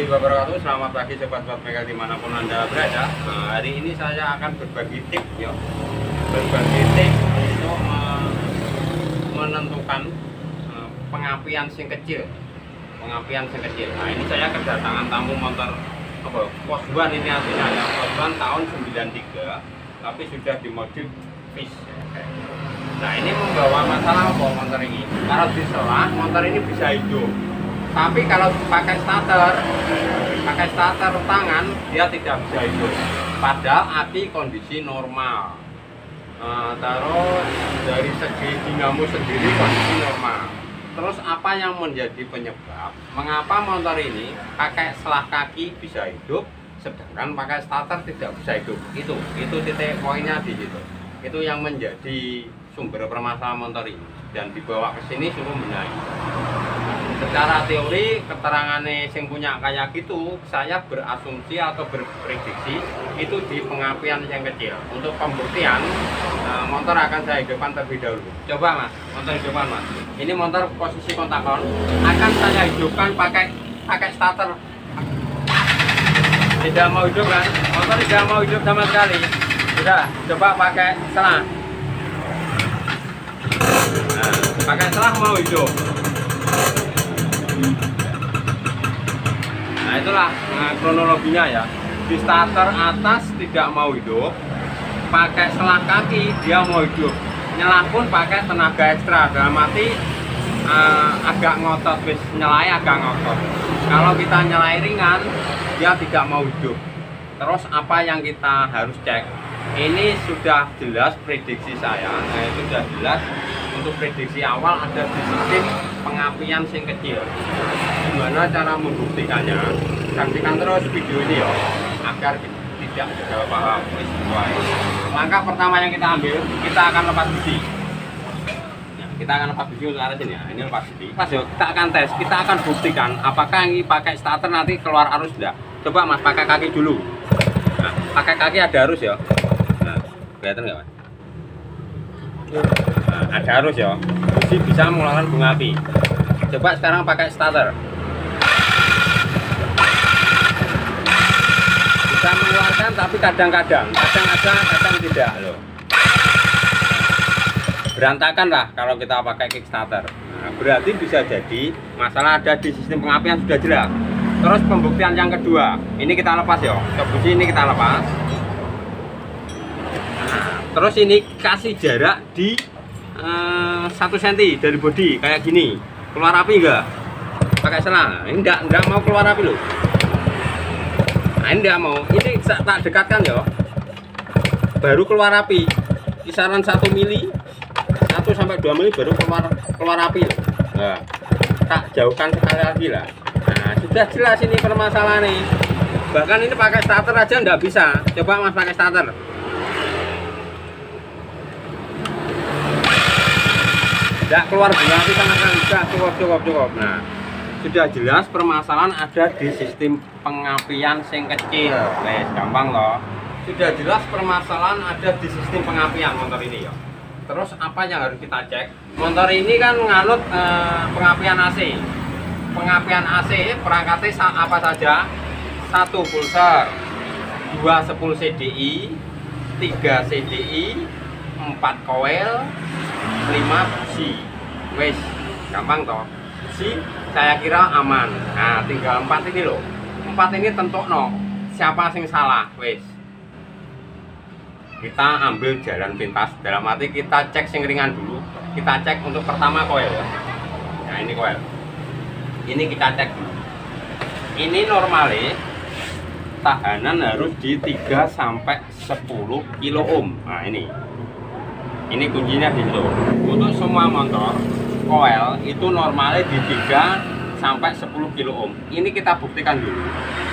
warahmatullahi wabarakatuh. Selamat pagi sobat-sobat bengkel dimanapun Anda berada. Hari ini saya akan berbagi tips ya. Berbagi tips untuk menentukan pengapian sing kecil. Pengapian sing kecil. Nah, ini saya kedatangan tamu motor Coswan ini artinya ya. Coswan tahun 93 tapi sudah dimodif fish. Nah, ini membawa masalah apa motor ini? Kalau diselah motor ini bisa hidup. Tapi kalau pakai starter tangan dia tidak bisa hidup. Padahal aki kondisi normal. Terus dari segi dinamo sendiri kondisi normal. Terus apa yang menjadi penyebab mengapa motor ini pakai selah kaki bisa hidup, sedangkan pakai starter tidak bisa hidup? Itu titik poinnya di situ. Itu yang menjadi sumber permasalahan motor ini dan dibawa ke sini suruh benahi. Secara teori keterangannya sing punya kayak gitu, saya berasumsi atau berprediksi itu di pengapian yang kecil. Untuk pembuktian motor akan saya hidupkan terlebih dahulu. Coba mas, motor hidupkan mas. Ini motor posisi kontakon akan saya hidupkan pakai starter. Tidak mau hidup kan? Motor tidak mau hidup sama sekali. Sudah, coba pakai selah. Nah, pakai selah mau hidup. Nah, itulah kronologinya ya. Di starter atas tidak mau hidup, pakai selah kaki dia mau hidup. Nyelah pun pakai tenaga ekstra, dalam arti agak ngotot, wis nyelai agak ngotot. Kalau kita nyelai ringan, dia tidak mau hidup. Terus apa yang kita harus cek? Ini sudah jelas prediksi saya. Nah, itu sudah jelas. Untuk prediksi awal ada di sistem pengapian sing kecil. Gimana cara membuktikannya? Saksikan terus video ini ya, agar tidak gagal paham. Langkah pertama yang kita ambil, kita akan lepas biji. Nah, kita akan lepas biji untuk arah sini ya. Ini lepas biji. Pas yuk, kita akan tes, kita akan buktikan apakah ini pakai starter nanti keluar arus tidak. Coba mas pakai kaki dulu. Nah, pakai kaki ada arus ya. Nah, kelihatan nggak mas? Nah, ada arus ya, bisa mengeluarkan bunga api. Coba sekarang pakai starter, bisa mengeluarkan tapi kadang-kadang ada, kadang tidak loh. Berantakan lah kalau kita pakai kickstarter. Nah, berarti bisa jadi masalah ada di sistem pengapian sudah jelas. Terus pembuktian yang kedua, ini kita lepas ya, busi ini kita lepas. Terus ini kasih jarak di 1 cm dari bodi kayak gini. Keluar api enggak? Pakai selang. Ini enggak mau keluar api loh. Nah, ini enggak mau. Ini tak dekatkan ya. Baru keluar api. Kisaran 1 mili, 1 sampai 2 mili baru keluar api loh. Nah, tak jauhkan sekali lagi lah. Nah, sudah jelas ini permasalahan nih. Bahkan ini pakai starter aja enggak bisa. Coba mas pakai starter. Tidak keluar bunga api sama sekali. Cukup. Nah, sudah jelas permasalahan ada di sistem pengapian sing kecil. Wes gampang loh. Sudah jelas permasalahan ada di sistem pengapian motor ini ya. Terus apa yang harus kita cek? Motor ini kan nganut pengapian AC. Pengapian AC perangkatnya apa saja? 1 pulser, 2 10 CDI, 3 CDI, 4 coil, 5 busi. Wes gampang toh. Busi saya kira aman. Nah, tinggal 4 ini loh. 4 ini tentukno siapa sing salah. Wes kita ambil jalan pintas, dalam arti kita cek sing ringan dulu. Kita cek untuk pertama coil ya. Nah, ini coil. Ini kita cek dulu. Ini normalnya tahanan harus di 3 sampai 10 kilo ohm. Nah, ini kuncinya di situ. Untuk semua motor coil itu normalnya di 3 sampai 10 kilo ohm. Ini kita buktikan dulu.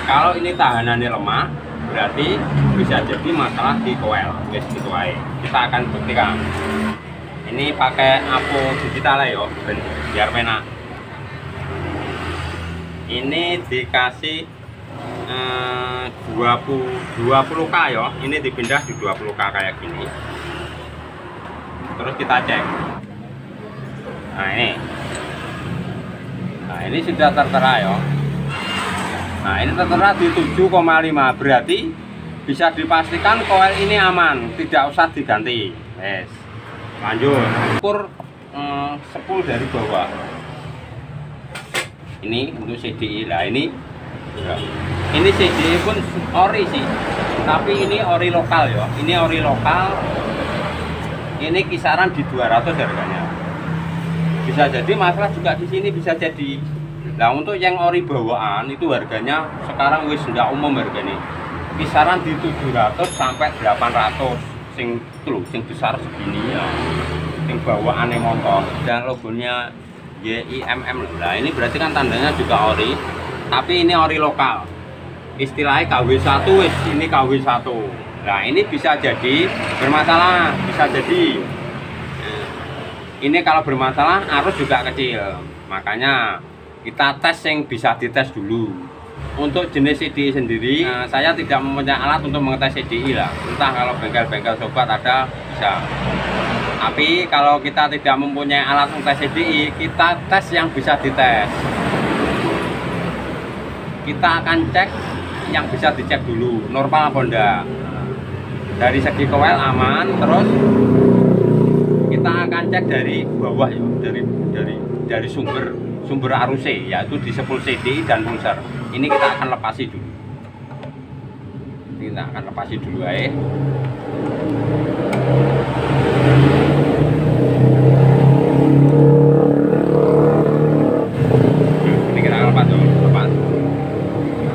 Kalau ini tahanannya lemah, berarti bisa jadi masalah di coil. Guys, gitu aja. Kita akan buktikan. Ini pakai apo digital ya, biar penak. Ini dikasih 20K ya. Ini dipindah di 20K kayak gini. Terus kita cek. Nah, ini sudah tertera ya. Nah ini tertera di 7,5, berarti bisa dipastikan koil ini aman, tidak usah diganti. Yes. Lanjut, ukur spool dari bawah. Ini untuk CDI lah, ini CDI pun ori sih, tapi ini ori lokal ya. Ini ori lokal, ini kisaran di 200 harganya. Bisa jadi masalah juga di sini, bisa jadi. Nah untuk yang ori bawaan itu harganya sekarang wis nggak umum harganya, kisaran di 700 sampai 800. Sing sing besar segini ya, sing bawaannya motor dan logonya YIMM. Nah ini berarti kan tandanya juga ori, tapi ini ori lokal, istilahnya KW1 wis, ini KW1. Nah ini bisa jadi bermasalah, bisa jadi ini kalau bermasalah arus juga kecil, makanya kita tes yang bisa dites dulu. Untuk jenis CDI sendiri, saya tidak mempunyai alat untuk mengetes CDI lah. Entah kalau bengkel-bengkel sobat ada, bisa. Tapi kalau kita tidak mempunyai alat mengetes CDI, kita tes yang bisa dites. Kita akan cek yang bisa dicek dulu, normal apa enggak. Dari segi coil aman, terus kita akan cek dari bawah ya, dari sumber arusnya, yaitu di spool CDI dan pulser. Ini kita akan lepasi dulu. Kita akan lepasi dulu ya. Ini kita akan lepas dulu, lepas.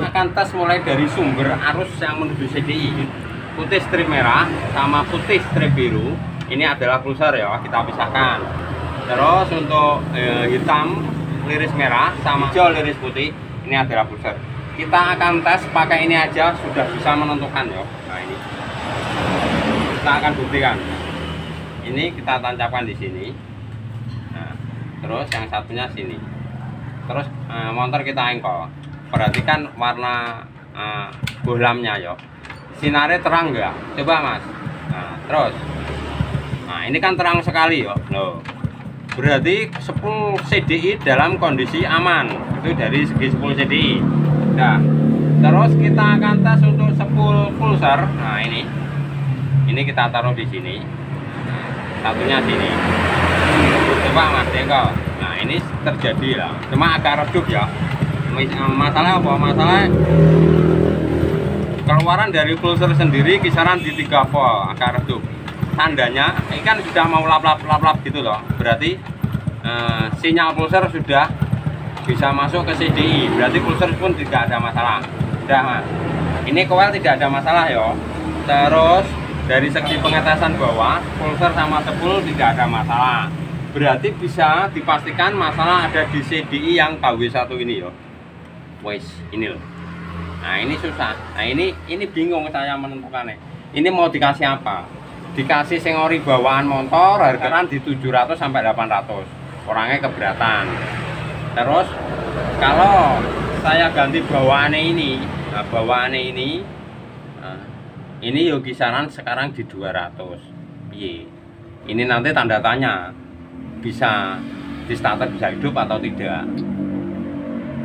Akan tes mulai dari sumber arus yang menuju CDI. Putih strip merah sama putih strip biru. Ini adalah pulser ya, kita pisahkan. Terus untuk hitam liris merah sama hijau liris putih, ini adalah pulser. Kita akan tes pakai ini aja sudah bisa menentukan ya. Nah ini kita akan buktikan. Ini kita tancapkan di sini. Nah, terus yang satunya sini. Terus motor kita engkol. Perhatikan warna bohlamnya ya. Sinarnya terang enggak? Coba mas. Nah, terus. Nah ini kan terang sekali ya. Loh. Berarti spool CDI dalam kondisi aman. Itu dari segi spool CDI. Nah, terus kita akan tes untuk spool pulser. Nah ini kita taruh di sini. Satunya sini. Coba mas Deko. Nah ini terjadi lah. Cuma agak redup ya. Masalah apa? Masalah keluaran dari pulser sendiri kisaran di 3 volt, agak redup. Tandanya ini kan sudah mau lap-lap gitu loh, berarti sinyal pulser sudah bisa masuk ke CDI, berarti pulser pun tidak ada masalah. Sudah mas, ini coil tidak ada masalah ya. Terus dari segi pengetesan bawah pulser sama spool tidak ada masalah, berarti bisa dipastikan masalah ada di CDI yang KW1 ini ya. Wes ini loh. Nah ini susah, nah ini bingung saya menentukannya. Ini mau dikasih apa? Dikasih sing ori bawaan motor harganya di 700 sampai 800, orangnya keberatan. Terus kalau saya ganti bawaannya ini, nah bawaannya ini yuk kisaran sekarang di 200. Iya, ini nanti tanda tanya, bisa di starter bisa hidup atau tidak.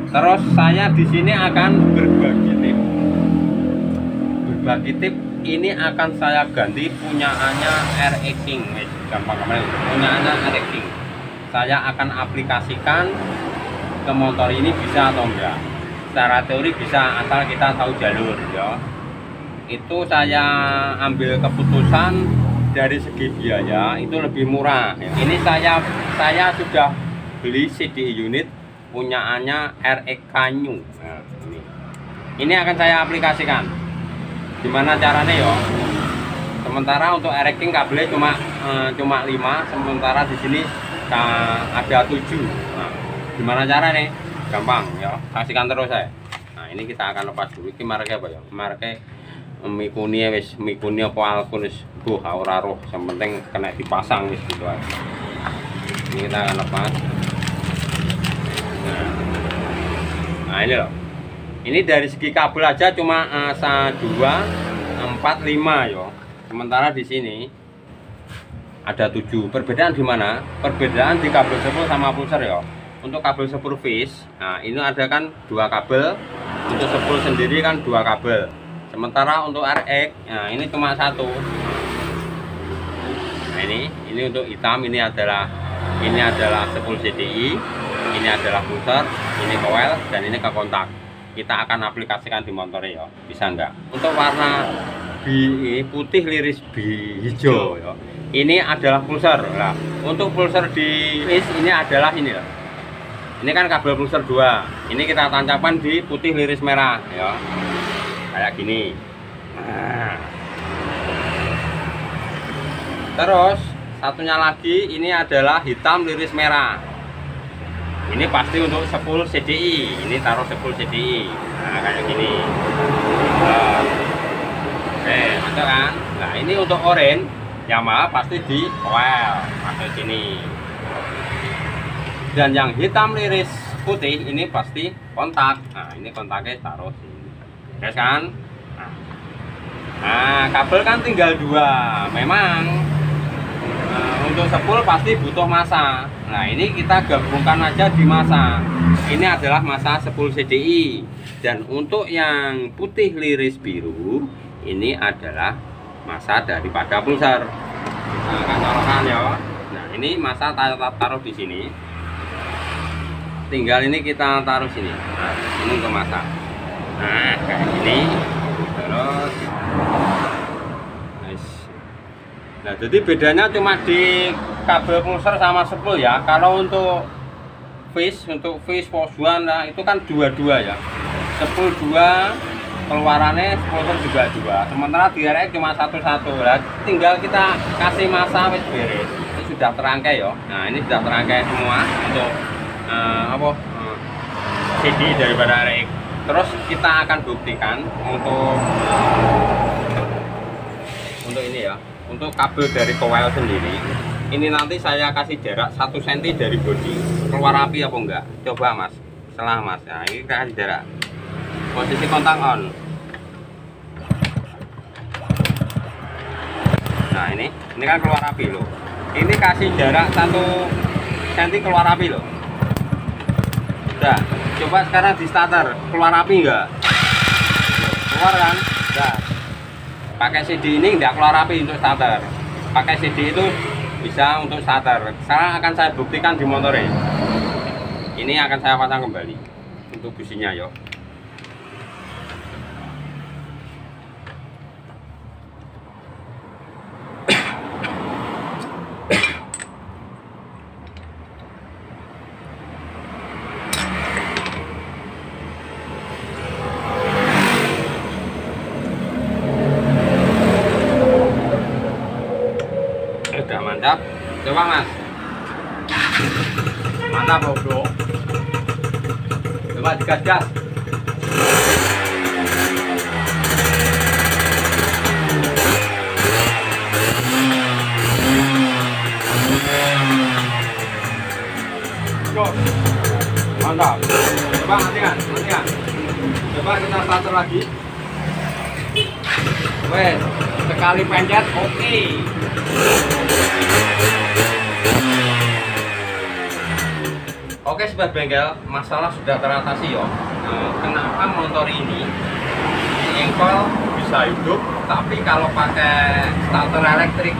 Terus saya di sini akan berbagi tip. Ini akan saya ganti punyaannya RX King, gampang punyaannya RX King. Saya akan aplikasikan ke motor ini bisa atau enggak. Secara teori bisa asal kita tahu jalur ya. Itu saya ambil keputusan dari segi biaya itu lebih murah. Ini saya sudah beli CDI unit punyaannya RX Kanyu. Nah, ini akan saya aplikasikan. Gimana caranya ya? Sementara untuk RX King kabelnya cuma 5, sementara di sini ada 7. Nah, gimana caranya? Gampang ya, saksikan terus saya. Nah, ini kita akan lepas dulu. Ini mereka apa ya? Mereka Mikuni wis, Mikuni apa Alkun wis, ora roh, yang penting kena dipasang wis gitu aja. Ini kita akan lepas. Nah ini loh. Ini dari segi kabel aja cuma 1, 2, 4, 5 ya. Sementara di sini ada 7. Perbedaan di mana? Perbedaan di kabel spool sama pulser ya. untuk kabel sepul fish, nah ini ada kan 2 kabel, untuk sepul sendiri kan 2 kabel, sementara untuk RX, nah ini cuma 1. Nah ini untuk hitam, ini adalah sepul CDI, ini adalah booster, ini coil, dan ini ke kontak. Kita akan aplikasikan di motor ya, bisa enggak? Untuk warna putih liris hijau ya. Ini adalah pulser. Nah, untuk pulser di fish ini adalah ini ya. Ini kan kabel pulser 2. Ini kita tancapkan di putih liris merah ya. Kayak gini. Nah. Terus satunya lagi ini adalah hitam liris merah. Ini pasti untuk sepul CDI. Ini taruh sepul CDI. Nah, kayak gini. Nah. Oke, masuk kan? Nah, ini untuk oranye Yamaha pasti di coil masuk sini. Dan yang hitam liris putih ini pasti kontak. Nah, ini kontaknya taruh sini. Oke kan? Nah, kabel kan tinggal 2. Memang untuk sepul pasti butuh massa. Nah, ini kita gabungkan aja di massa. Ini adalah massa sepul CDI. Dan untuk yang putih liris biru ini adalah massa daripada pulser. Nah, kan colokan ya. Nah, ini massa taruh di sini. Tinggal ini kita taruh sini. Nah, ini untuk massa. Nah, kayak gini. Terus nice. Nah, jadi bedanya cuma di kabel pulser sama sepul ya. Kalau untuk fish posuan, nah itu kan 2-2 ya. Sepul 2, keluarannya pulser juga 2. Sementara di RX cuma 1-1. Nah, tinggal kita kasih massa wis beres. Ini sudah terangkai ya. Nah, ini sudah terangkai semua untuk CD daripada RX. Terus kita akan buktikan untuk ini ya, untuk kabel dari coil sendiri. Ini nanti saya kasih jarak 1 cm dari bodi. Keluar api apa enggak? Coba Mas. Setelah Mas. Nah, ini kita kasih jarak. Posisi kontak on. Nah, ini kan keluar api loh. Ini kasih jarak 1 cm keluar api loh. Udah, coba sekarang di starter, keluar api enggak? Keluar kan? Udah. Pakai CD ini enggak keluar api untuk starter. Pakai CD itu bisa untuk starter. Sekarang akan saya buktikan di motornya. Ini akan saya pasang kembali untuk businya yuk. Udah mantap, coba Mas. Mantap bro. Coba digas-gas. Mantap. Coba nantikan. Coba kita starter lagi. Wes, sekali pencet oke. Oke sobat bengkel, masalah sudah teratasi ya. Kenapa motor ini engkol bisa hidup, tapi kalau pakai starter elektrik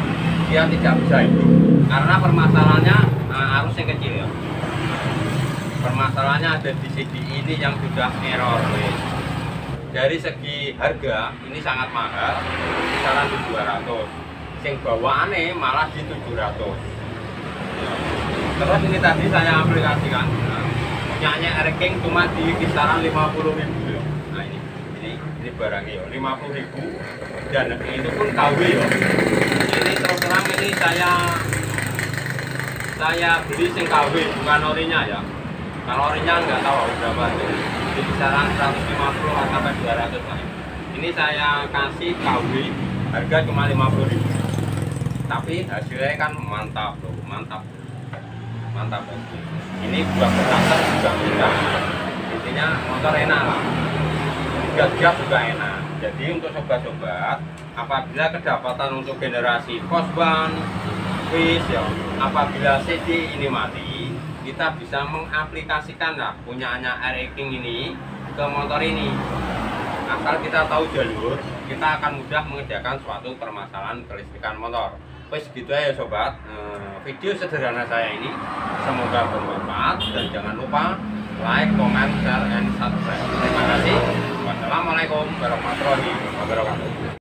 dia tidak bisa hidup? Karena permasalahannya arus yang kecil ya. Permasalahannya ada di CD ini yang sudah error. Dari segi harga ini sangat mahal, kisaran 700. Sing bawaannya malah di 700. Terus ini tadi saya aplikasikan, punyanya Erking cuma di kisaran 50.000 ya. Nah ini barangnya ya 50.000, dan itu pun KW ya. Ini terus terang ini saya beli sing KW bukan orinya ya. Kalau orinya nggak tahu berapa tuh, di kisaran 150 sampai 200 lah. Ini saya kasih KW, harga cuma 50.000, tapi hasilnya kan mantap loh, mantap. Ini buat starter juga mudah, intinya motor enak lah, gas juga enak. Jadi untuk sobat-sobat, apabila kedapatan untuk generasi Cosban, Fish ya, apabila CD ini mati, kita bisa mengaplikasikan lah punyaannya R-King ini ke motor ini. Asal kita tahu jalur, kita akan mudah mengerjakan suatu permasalahan kelistrikan motor. Wes gitu ya sobat, video sederhana saya ini semoga bermanfaat, dan jangan lupa like, comment, share, and subscribe. Terima kasih. Wassalamualaikum warahmatullahi wabarakatuh.